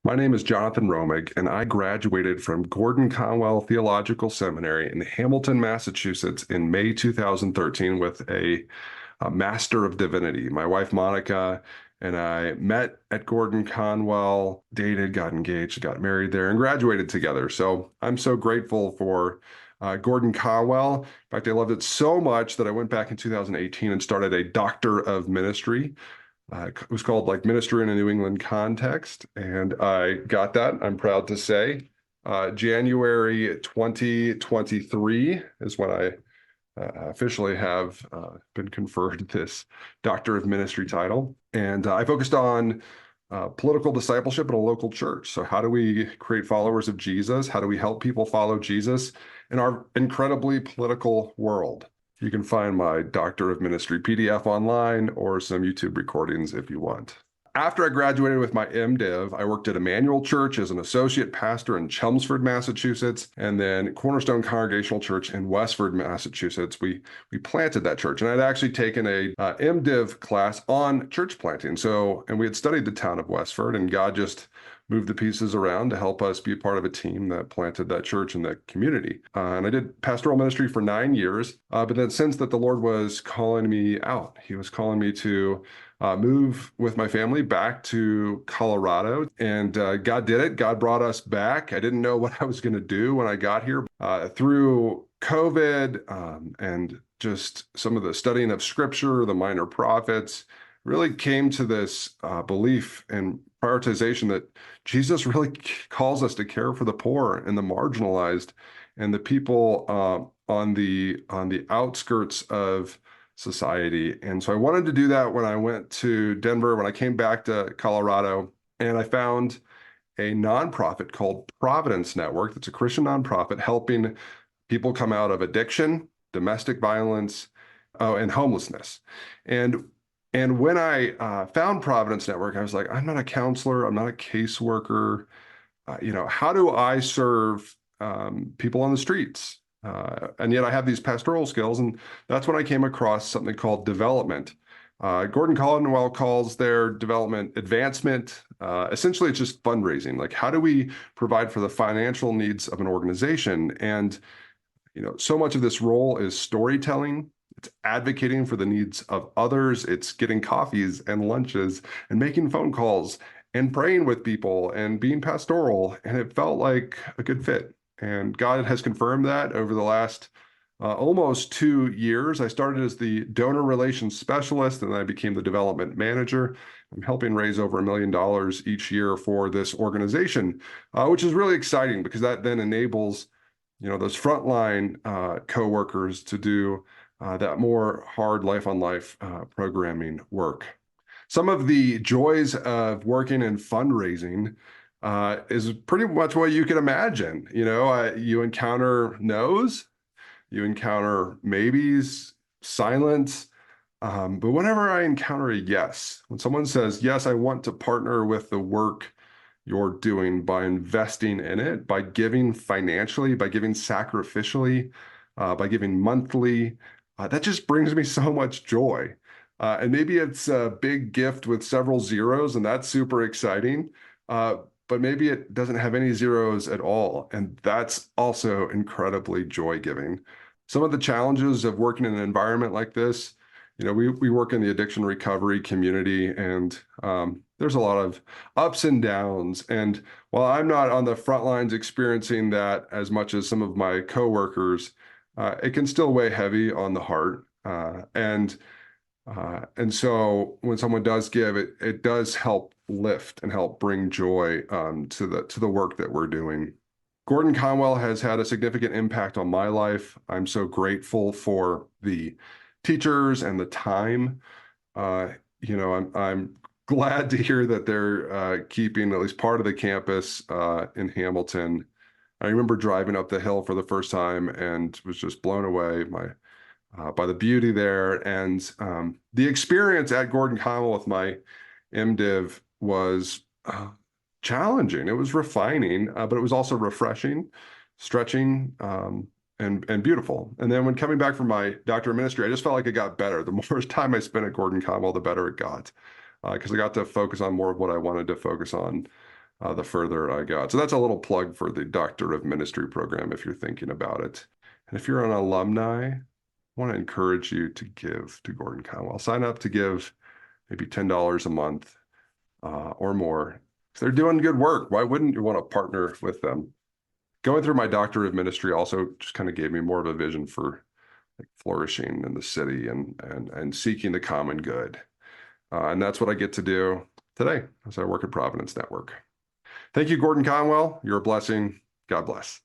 My name is Jonathan Romig, and I graduated from Gordon-Conwell Theological Seminary in Hamilton, Massachusetts in May 2013 with a Master of Divinity. My wife, Monica, and I met at Gordon-Conwell, dated, got engaged, got married there, and graduated together. So I'm so grateful for Gordon-Conwell. In fact, I loved it so much that I went back in 2018 and started a Doctor of Ministry. It was called like Ministry in a New England Context, and I got that, I'm proud to say. January 2023 is when I officially have been conferred this Doctor of Ministry title. And I focused on political discipleship in a local church. So how do we create followers of Jesus? How do we help people follow Jesus in our incredibly political world? You can find my Doctor of Ministry PDF online or some YouTube recordings if you want. After I graduated with my MDiv, I worked at Emmanuel Church as an associate pastor in Chelmsford, Massachusetts, and then Cornerstone Congregational Church in Westford, Massachusetts. We planted that church, and I'd actually taken a MDiv class on church planting. And we had studied the town of Westford, and God just moved the pieces around to help us be a part of a team that planted that church in the community. And I did pastoral ministry for 9 years, but then since that the Lord was calling me out. He was calling me to move with my family back to Colorado, and God did it. God brought us back. I didn't know what I was going to do when I got here. Through COVID and just some of the studying of Scripture, the minor prophets, really came to this belief and prioritization that Jesus really calls us to care for the poor and the marginalized and the people on the outskirts of society. And so I wanted to do that when I went to Denver, when I came back to Colorado, and I found a nonprofit called Providence Network. That's a Christian nonprofit helping people come out of addiction, domestic violence, and homelessness. And when I found Providence Network, I was like, I'm not a counselor, I'm not a caseworker. How do I serve people on the streets? And yet I have these pastoral skills, and that's when I came across something called development. Gordon-Conwell calls their development advancement. Essentially, it's just fundraising. Like, how do we provide for the financial needs of an organization? And so much of this role is storytelling. It's advocating for the needs of others. It's getting coffees and lunches and making phone calls and praying with people and being pastoral. And it felt like a good fit. And God has confirmed that over the last almost 2 years. I started as the donor relations specialist, and then I became the development manager. I'm helping raise over $1 million each year for this organization, which is really exciting because that then enables those frontline coworkers to do that more hard life-on-life programming work. Some of the joys of working in fundraising is pretty much what you can imagine. You encounter no's, you encounter maybes, silence, but whenever I encounter a yes, when someone says, yes, I want to partner with the work you're doing by investing in it, by giving financially, by giving sacrificially, by giving monthly, that just brings me so much joy. And maybe it's a big gift with several zeros, and that's super exciting. But maybe it doesn't have any zeros at all. And that's also incredibly joy-giving. Some of the challenges of working in an environment like this, we work in the addiction recovery community, and there's a lot of ups and downs. And while I'm not on the front lines experiencing that as much as some of my coworkers, it can still weigh heavy on the heart. And so when someone does give, it does help lift and help bring joy to the work that we're doing. Gordon-Conwell has had a significant impact on my life. I'm so grateful for the teachers and the time. I'm glad to hear that they're keeping at least part of the campus in Hamilton. I remember driving up the hill for the first time and was just blown away by the beauty there. And the experience at Gordon-Conwell with my MDiv was challenging. It was refining, but it was also refreshing, stretching, and beautiful. And then when coming back from my Doctor of Ministry, I just felt like it got better. The more time I spent at Gordon-Conwell, the better it got, because I got to focus on more of what I wanted to focus on. the further I got. So that's a little plug for the Doctor of Ministry program if you're thinking about it. And if you're an alumni, I want to encourage you to give to Gordon-Conwell. Sign up to give maybe $10 a month or more. If they're doing good work, why wouldn't you want to partner with them? Going through my Doctor of Ministry also just kind of gave me more of a vision for like flourishing in the city and seeking the common good. And that's what I get to do today as I work at Providence Network. Thank you, Gordon-Conwell. You're a blessing. God bless.